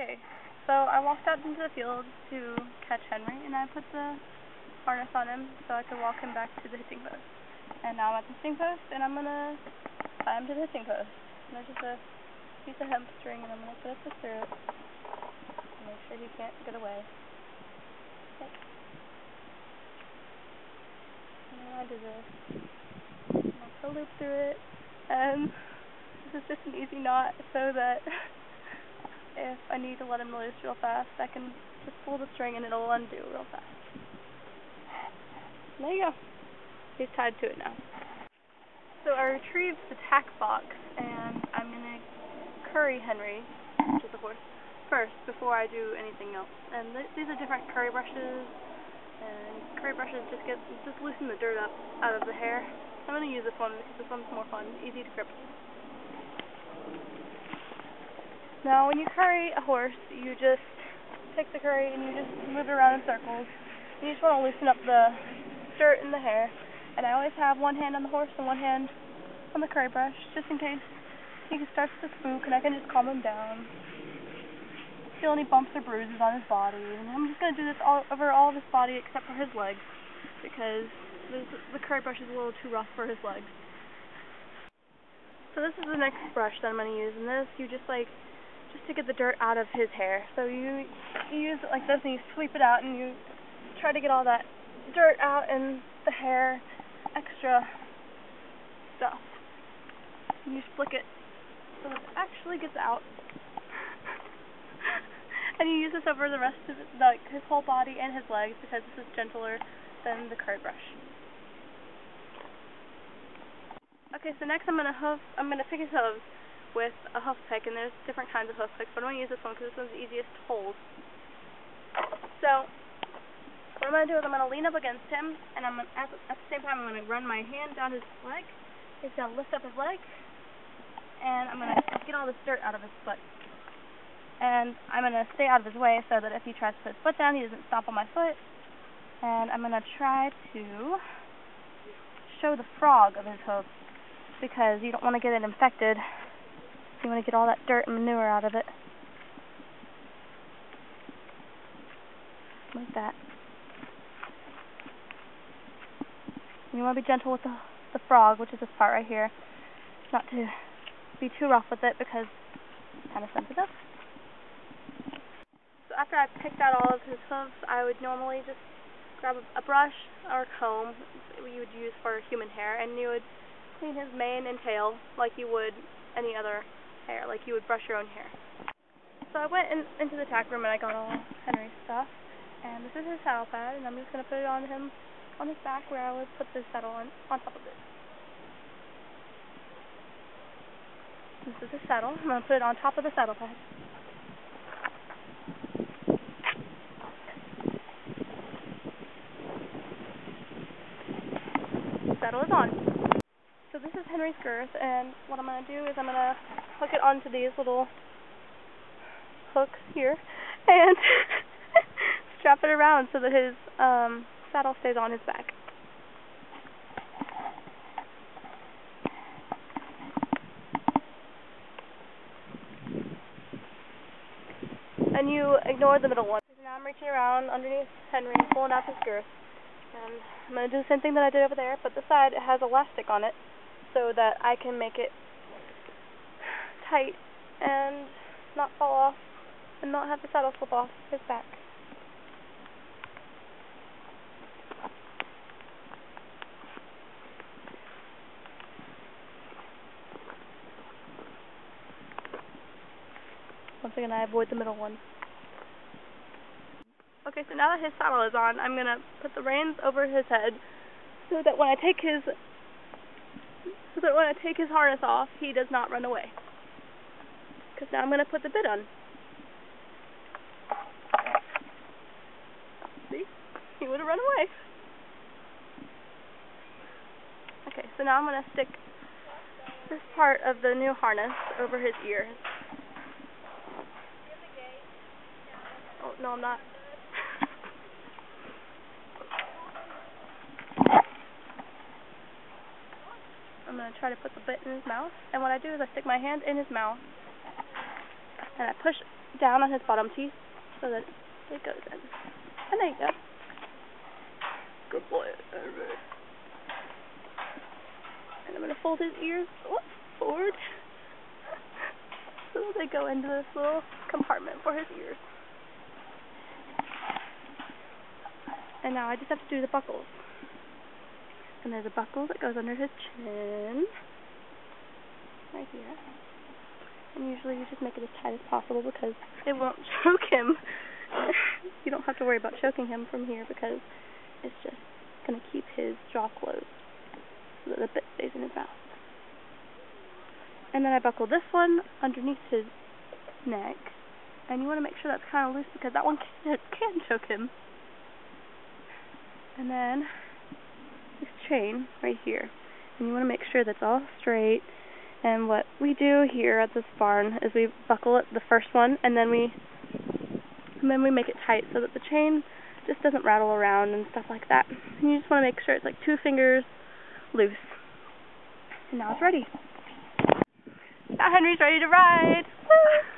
Okay, so I walked out into the field to catch Henry, and I put the harness on him so I could walk him back to the hitching post. And now I'm at the hitching post, and I'm going to tie him to the hitching post. And there's just a piece of hemp string, and I'm going to put it up the stirrup to make sure he can't get away. Okay. And then I do this. And I'll put a loop through it, and this is just an easy knot so that if I need to let him loose real fast, I can just pull the string and it'll undo real fast. There you go. He's tied to it now. So I retrieved the tack box, and I'm going to curry Henry, which is the horse, first before I do anything else. And these are different curry brushes, and curry brushes just loosen the dirt up out of the hair. I'm going to use this one because this one's more fun, easy to grip. Now, when you curry a horse, you just take the curry and you just move it around in circles. You just want to loosen up the dirt in the hair. And I always have one hand on the horse and one hand on the curry brush, just in case he starts to spook, and I can just calm him down. Feel any bumps or bruises on his body. And I'm just going to do this all over all of his body except for his legs, because the curry brush is a little too rough for his legs. So this is the next brush that I'm going to use, and this you just to get the dirt out of his hair. So you use it like this, and you sweep it out, and you try to get all that dirt out and the hair, extra stuff. And you flick it so that it actually gets out. And you use this over the rest of it, like his whole body and his legs, because this is gentler than the curry brush. Okay, so next I'm gonna pick his hooves with a hoof pick, and there's different kinds of hoof picks, but I'm going to use this one because this one's the easiest to hold. So, what I'm going to do is I'm going to lean up against him, and at the same time I'm going to run my hand down his leg. He's going to lift up his leg, and I'm going to get all this dirt out of his foot. And I'm going to stay out of his way so that if he tries to put his foot down, he doesn't stomp on my foot. And I'm going to try to show the frog of his hoof, because you don't want to get it infected. You want to get all that dirt and manure out of it. Like that. You want to be gentle with the frog, which is this part right here. Not to be too rough with it because it's kind of sensitive. So after I picked out all of his hooves, I would normally just grab a brush or a comb you would use for human hair, and you would clean his mane and tail like you would any other hair, like you would brush your own hair. So I went into the tack room and I got all Henry's stuff, and this is his saddle pad, and I'm just going to put it on him, on his back where I would put the saddle on top of it. This is his saddle. I'm going to put it on top of the saddle pad. The saddle is on. So this is Henry's girth, and what I'm going to do is I'm going to hook it onto these little hooks here and strap it around so that his saddle stays on his back. And you ignore the middle one. So now I'm reaching around underneath Henry and pulling out his girth. And I'm going to do the same thing that I did over there, but the side has elastic on it so that I can make it tight and not fall off and not have the saddle slip off his back. Once again, I avoid the middle one. Okay, so now that his saddle is on, I'm going to put the reins over his head so that when I take his harness off, he does not run away. Because now I'm going to put the bit on. See? He would have run away. Okay, so now I'm going to stick this part of the new harness over his ears. Oh, no, I'm not. I'm going to try to put the bit in his mouth, and what I do is I stick my hand in his mouth, and I push down on his bottom teeth so that it goes in. And there you go. Good boy. And I'm going to fold his ears forward so that they go into this little compartment for his ears. And now I just have to do the buckles. And there's a buckle that goes under his chin, right here. And usually you just make it as tight as possible because it won't choke him. You don't have to worry about choking him from here because it's just going to keep his jaw closed so that the bit stays in his mouth. And then I buckle this one underneath his neck. And you want to make sure that's kind of loose because that one can choke him. And then this chain right here. And you want to make sure that's all straight. And what we do here at this barn is we buckle it, the first one, and then we make it tight so that the chain just doesn't rattle around and stuff like that. And you just want to make sure it's like 2 fingers loose. And now it's ready. Now Henry's ready to ride. Woo!